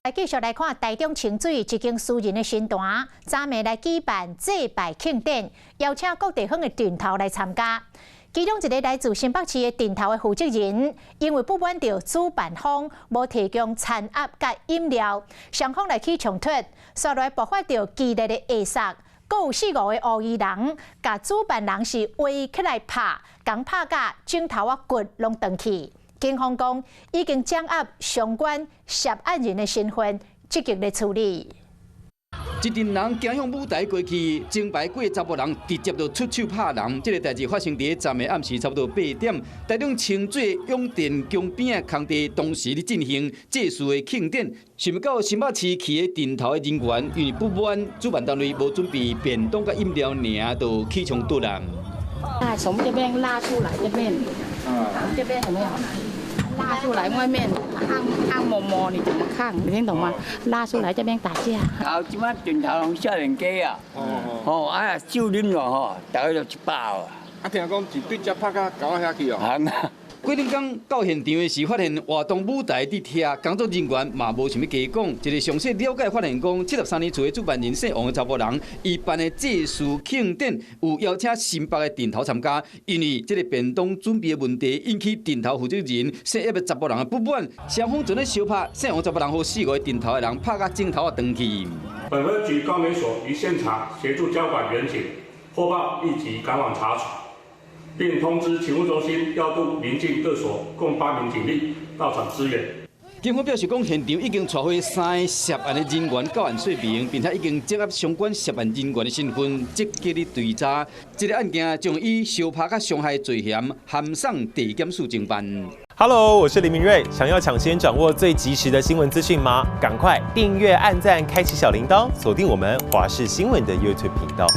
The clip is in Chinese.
来继续来看台中清水一间私人的新团，昨暝来举办祭拜庆典，邀请各地方的镇头来参加。其中一个来自新北市的镇头的负责人，因为不满着主办方无提供餐盒甲饮料，双方来起冲突，煞来爆发着激烈的殴杀。 阁有4、5个乌衣人，甲主办人是围起来拍，共拍甲镜头骨拢断去。警方讲已经掌握相关涉案人的身份，积极的处理。一群人行向舞台过去，前排几个查甫人直接就出手拍人。这个代志发生伫昨暝暗时差不多8点，台中清水永电宫边的空地，同时咧进行祭祀的庆典。想不到新北市去的镇头的人员，因为不满主办单位无准备便当甲饮料，尔就起冲突啦。从这边拉出来，这边，从这边有没有？ 拉出来外面按摩摩，你怎么看？你听懂吗？拉出来这边打架。后即摆镇头人少年家啊，酒啉了吼，大概就100啊。听讲一对只拍到狗遐去哦。过两天到现场的时，发现活动舞台伫拆，工作人员嘛无想要加讲。一个详细了解发现讲，73年厝的主办人姓王的查甫人，伊办的祭祀庆典有邀请新北的镇头参加，因为这个便当准备的问题引起镇头负责人姓叶的查甫人的不满，双方就咧相拍，姓王查甫人和4、5个镇头的人拍甲镜头断去。本分局高美所于现场协助交管员警获报立即赶往查处。 并通知勤务中心调度邻近各所共8名警力到场支援。警方表示，讲现场已经传回3个涉案的人员到案说明，并且已经掌握相关涉案人员的身份，积极的追查。这个案件将以相拍甲伤害罪嫌函送地检署侦办。Hello， 我是林明瑞。想要抢先掌握最及时的新闻资讯吗？赶快订阅、按赞、开启小铃铛，锁定我们华视新闻的 YouTube 频道。